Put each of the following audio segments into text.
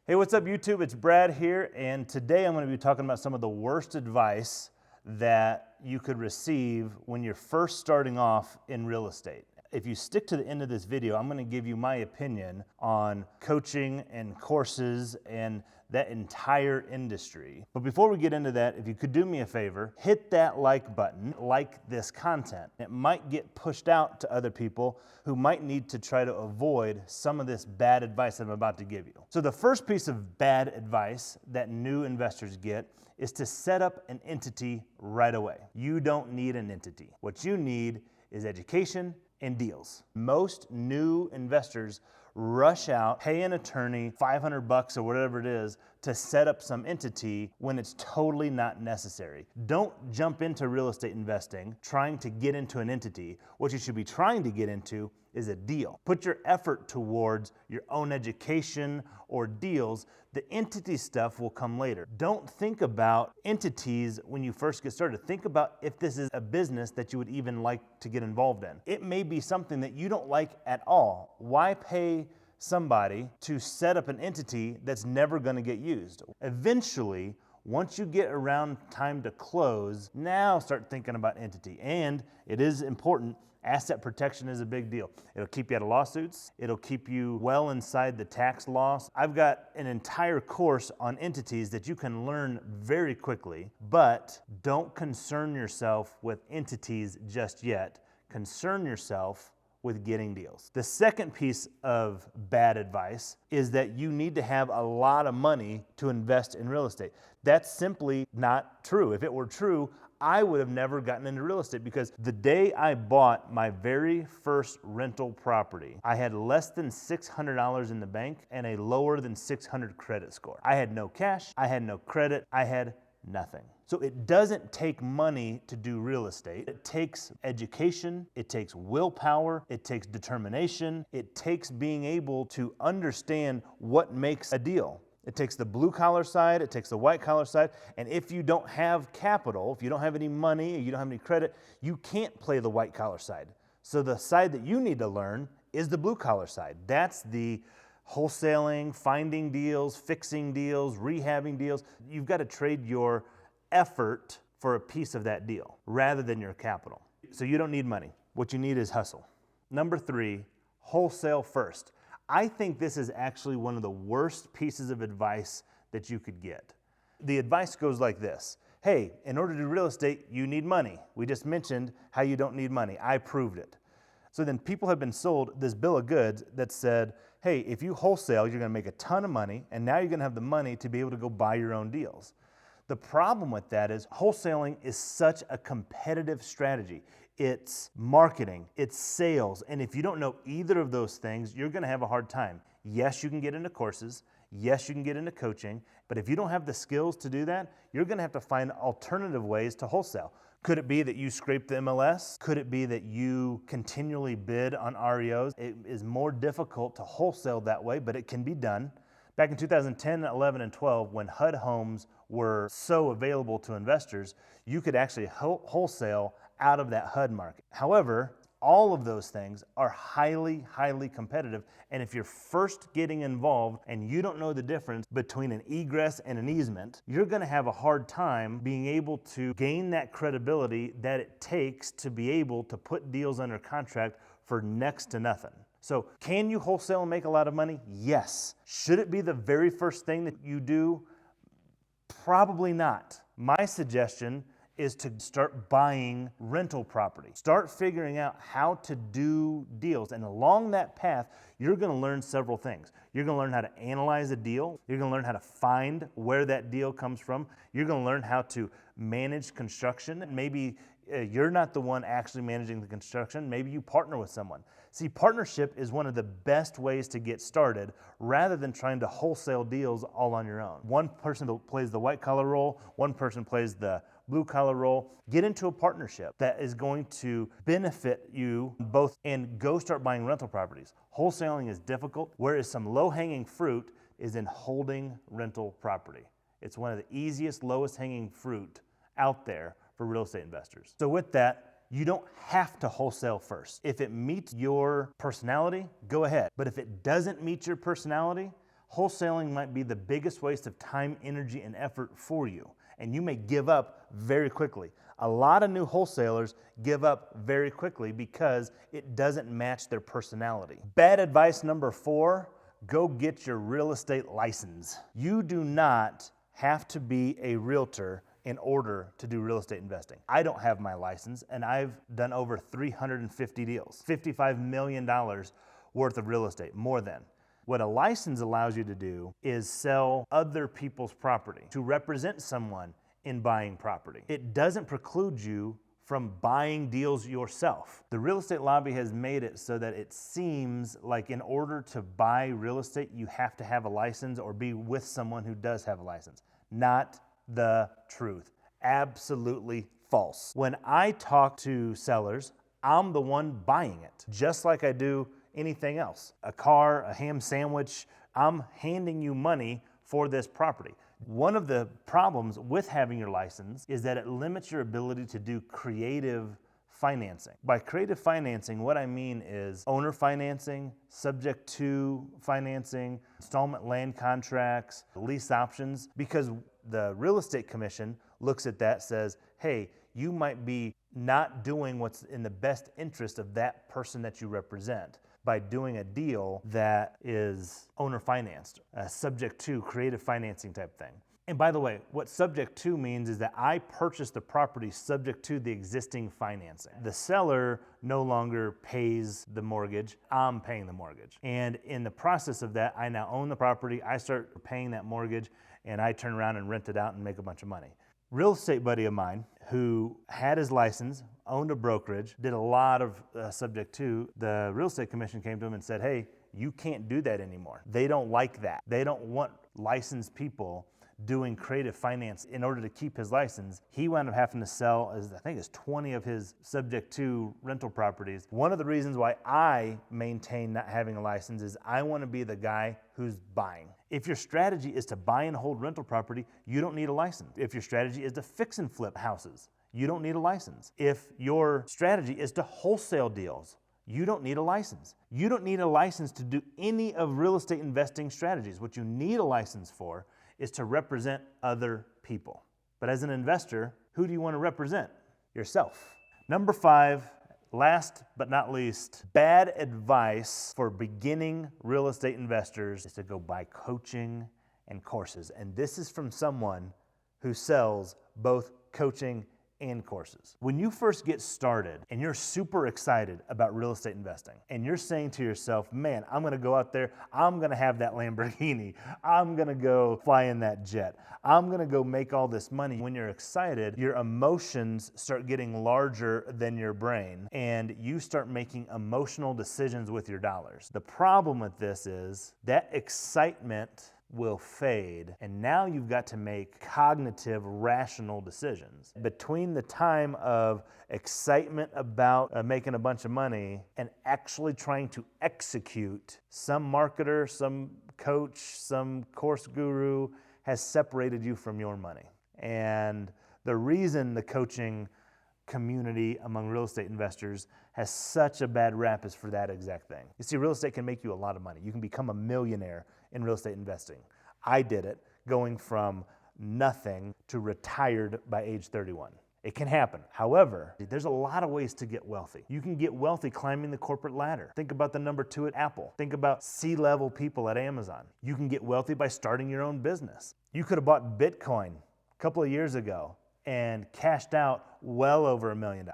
Hey, what's up YouTube? It's Brad here, and today I'm going to be talking about some of the worst advice that you could receive when you're first starting off in real estate. If you stick to the end of this video, I'm going to give you my opinion on coaching and courses and that entire industry. But before we get into that, if you could do me a favor, hit that like button, like this content. It might get pushed out to other people who might need to try to avoid some of this bad advice that I'm about to give you. So the first piece of bad advice that new investors get is to set up an entity right away. You don't need an entity. What you need is education and deals. Most new investors rush out, pay an attorney $500 or whatever it is to set up some entity when it's totally not necessary. Don't jump into real estate investing trying to get into an entity. What you should be trying to get into is a deal. Put your effort towards your own education or deals. The entity stuff will come later. Don't think about entities when you first get started. Think about if this is a business that you would even like to get involved in. It may be something that you don't like at all. Why pay somebody to set up an entity that's never going to get used? Eventually, once you get around time to close, now start thinking about entity. And it is important. Asset protection is a big deal. It'll keep you out of lawsuits. It'll keep you well inside the tax laws. I've got an entire course on entities that you can learn very quickly, but don't concern yourself with entities just yet. Concern yourself with getting deals. The second piece of bad advice is that you need to have a lot of money to invest in real estate. That's simply not true. If it were true, I would have never gotten into real estate, because the day I bought my very first rental property, I had less than $600 in the bank and a lower than 600 credit score. I had no cash, I had no credit, I had nothing. So it doesn't take money to do real estate. It takes education, it takes willpower, it takes determination, it takes being able to understand what makes a deal. It takes the blue collar side, it takes the white collar side, and if you don't have capital, if you don't have any money, you don't have any credit, you can't play the white collar side. So the side that you need to learn is the blue collar side. That's the wholesaling, finding deals, fixing deals, rehabbing deals. You've got to trade your effort for a piece of that deal rather than your capital. So you don't need money. What you need is hustle. Number 3, wholesale first. I think this is actually one of the worst pieces of advice that you could get. The advice goes like this. Hey, in order to do real estate, you need money. We just mentioned how you don't need money. I proved it. So then people have been sold this bill of goods that said, hey, if you wholesale, you're going to make a ton of money, and now you're going to have the money to be able to go buy your own deals. The problem with that is wholesaling is such a competitive strategy. It's marketing, it's sales, and if you don't know either of those things, you're going to have a hard time. Yes, you can get into courses. Yes, you can get into coaching, but if you don't have the skills to do that, you're going to have to find alternative ways to wholesale. Could it be that you scrape the MLS? Could it be that you continually bid on REOs? It is more difficult to wholesale that way, but it can be done. Back in 2010, 11, and 12, when HUD homes were so available to investors, you could actually wholesale out of that HUD market. However, all of those things are highly, highly competitive. And if you're first getting involved and you don't know the difference between an egress and an easement, you're going to have a hard time being able to gain that credibility that it takes to be able to put deals under contract for next to nothing. So can you wholesale and make a lot of money? Yes. Should it be the very first thing that you do? Probably not. My suggestion is to start buying rental property. Start figuring out how to do deals. And along that path, you're going to learn several things. You're going to learn how to analyze a deal. You're going to learn how to find where that deal comes from. You're going to learn how to manage construction. Maybe you're not the one actually managing the construction. Maybe you partner with someone. See, partnership is one of the best ways to get started rather than trying to wholesale deals all on your own. One person plays the white collar role, one person plays the blue collar role. Get into a partnership that is going to benefit you both, and go start buying rental properties. Wholesaling is difficult, whereas some low-hanging fruit is in holding rental property. It's one of the easiest, lowest hanging fruit out there for real estate investors. So with that, you don't have to wholesale first. If it meets your personality, go ahead. But if it doesn't meet your personality, Wholesaling might be the biggest waste of time, energy, and effort for you, and you may give up very quickly. A lot of new wholesalers give up very quickly because it doesn't match their personality. Bad advice number 4, go get your real estate license. You do not have to be a realtor in order to do real estate investing. I don't have my license, and I've done over 350 deals, $55 million worth of real estate, more than. What a license allows you to do is sell other people's property, to represent someone in buying property. It doesn't preclude you from buying deals yourself. The real estate lobby has made it so that it seems like in order to buy real estate, you have to have a license or be with someone who does have a license. Not the truth. Absolutely false. When I talk to sellers, I'm the one buying it, just like I do anything else. A car, a ham sandwich, I'm handing you money for this property. One of the problems with having your license is that it limits your ability to do creative financing. By creative financing, what I mean is owner financing, subject to financing, installment land contracts, lease options, because the real estate commission looks at that, says, hey, you might be not doing what's in the best interest of that person that you represent by doing a deal that is owner financed, subject to creative financing type thing. And by the way, what subject to means is that I purchased the property subject to the existing financing. The seller no longer pays the mortgage, I'm paying the mortgage. And in the process of that, I now own the property, I start paying that mortgage, and I turn around and rent it out and make a bunch of money. Real estate buddy of mine who had his license, owned a brokerage, did a lot of subject to, the real estate commission came to him and said, hey, you can't do that anymore. They don't like that. They don't want licensed people doing creative finance. In order to keep his license, he wound up having to sell, I think it's 20 of his subject to rental properties. One of the reasons why I maintain not having a license is I want to be the guy who's buying. If your strategy is to buy and hold rental property, you don't need a license. If your strategy is to fix and flip houses, you don't need a license. If your strategy is to wholesale deals, you don't need a license. You don't need a license to do any of real estate investing strategies. What you need a license for is to represent other people. But as an investor, who do you want to represent? Yourself. Number 5, last but not least, bad advice for beginning real estate investors is to go buy coaching and courses. And this is from someone who sells both coaching and courses. When you first get started and you're super excited about real estate investing and you're saying to yourself, man, I'm gonna go out there, I'm gonna have that Lamborghini, I'm gonna go fly in that jet, I'm gonna go make all this money. When you're excited, your emotions start getting larger than your brain and you start making emotional decisions with your dollars. The problem with this is that excitement will fade, and now you've got to make cognitive, rational decisions. Between the time of excitement about making a bunch of money and actually trying to execute, some marketer, some coach, some course guru has separated you from your money. And the reason the coaching community among real estate investors has such a bad rap is for that exact thing. You see, real estate can make you a lot of money. You can become a millionaire in real estate investing. I did it going from nothing to retired by age 31. It can happen. However, there's a lot of ways to get wealthy. You can get wealthy climbing the corporate ladder. Think about the number 2 at Apple. Think about C-level people at Amazon. You can get wealthy by starting your own business. You could have bought Bitcoin a couple of years ago and cashed out well over $1 million.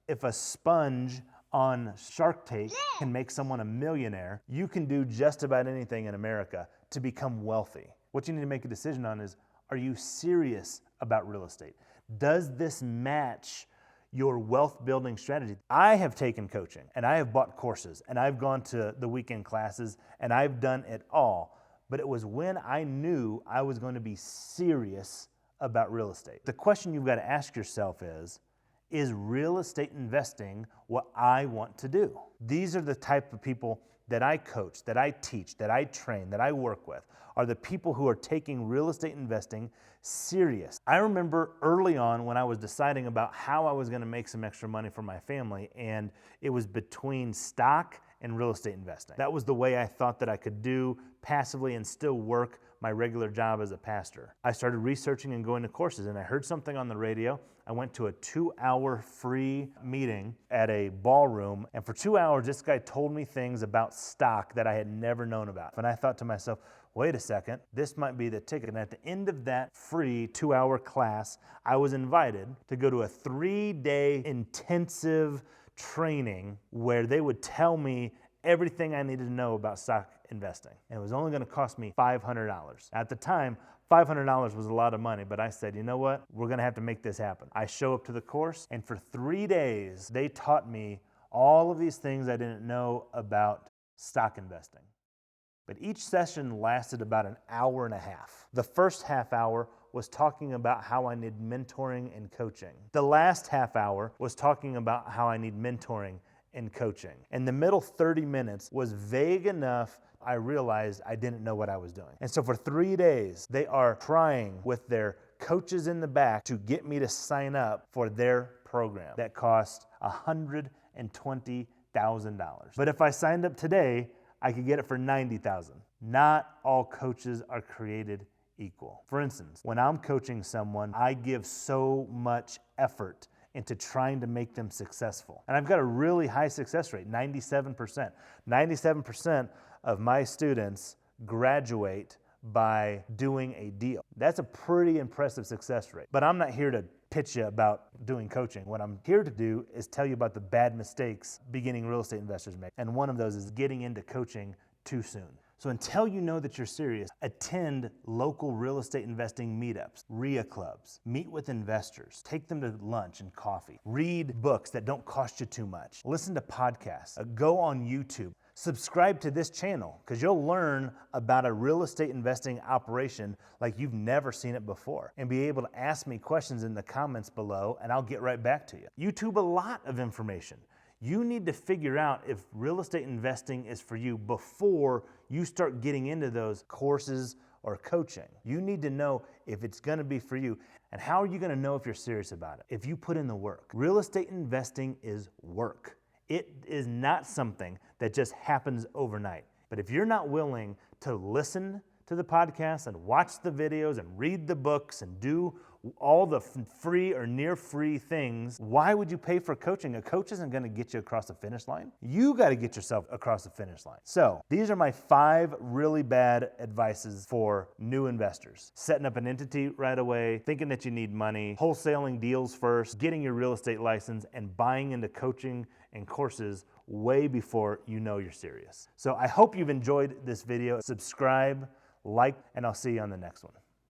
If a sponge on Shark Tank can make someone a millionaire, you can do just about anything in America to become wealthy. What you need to make a decision on is, are you serious about real estate? Does this match your wealth building strategy? I have taken coaching and I have bought courses and I've gone to the weekend classes and I've done it all. But it was when I knew I was going to be serious about real estate. The question you've got to ask yourself is real estate investing what I want to do? These are the type of people that I coach, that I teach, that I train, that I work with, are the people who are taking real estate investing serious. I remember early on when I was deciding about how I was going to make some extra money for my family, and it was between stock and real estate investing. That was the way I thought that I could do passively and still work my regular job as a pastor. I started researching and going to courses, and I heard something on the radio. I went to a 2-hour free meeting at a ballroom, and for 2 hours, this guy told me things about stock that I had never known about. And I thought to myself, wait a second, this might be the ticket. And at the end of that free 2-hour class, I was invited to go to a 3-day intensive training where they would tell me everything I needed to know about stock investing. And it was only going to cost me $500. At the time, $500 was a lot of money, but I said, you know what? We're going to have to make this happen. I show up to the course, and for 3 days, they taught me all of these things I didn't know about stock investing. But each session lasted about an hour and a half. The first half hour was talking about how I need mentoring and coaching. The last half hour was talking about how I need mentoring and coaching. And the middle 30 minutes was vague enough I realized I didn't know what I was doing. And so for 3 days, they are trying with their coaches in the back to get me to sign up for their program that cost $120,000. But if I signed up today, I could get it for $90,000. Not all coaches are created equal. For instance, when I'm coaching someone, I give so much effort into trying to make them successful. And I've got a really high success rate, 97%. 97% of my students graduate by doing a deal. That's a pretty impressive success rate. But I'm not here to pitch you about doing coaching. What I'm here to do is tell you about the bad mistakes beginning real estate investors make. And one of those is getting into coaching too soon. So until you know that you're serious, attend local real estate investing meetups, RIA clubs, meet with investors, take them to lunch and coffee, read books that don't cost you too much, listen to podcasts, go on YouTube, subscribe to this channel because you'll learn about a real estate investing operation like you've never seen it before, and be able to ask me questions in the comments below and I'll get right back to you. YouTube a lot of information. You need to figure out if real estate investing is for you before you start getting into those courses or coaching. You need to know if it's going to be for you. And how are you going to know if you're serious about it? If you put in the work. Real estate investing is work. It is not something that just happens overnight. But if you're not willing to listen to the podcast and watch the videos and read the books and do all the free or near free things, why would you pay for coaching? A coach isn't going to get you across the finish line. You got to get yourself across the finish line. So these are my 5 really bad advices for new investors. Setting up an entity right away, thinking that you need money, wholesaling deals first, getting your real estate license, and buying into coaching and courses way before you know you're serious. So I hope you've enjoyed this video. Subscribe, like, and I'll see you on the next one.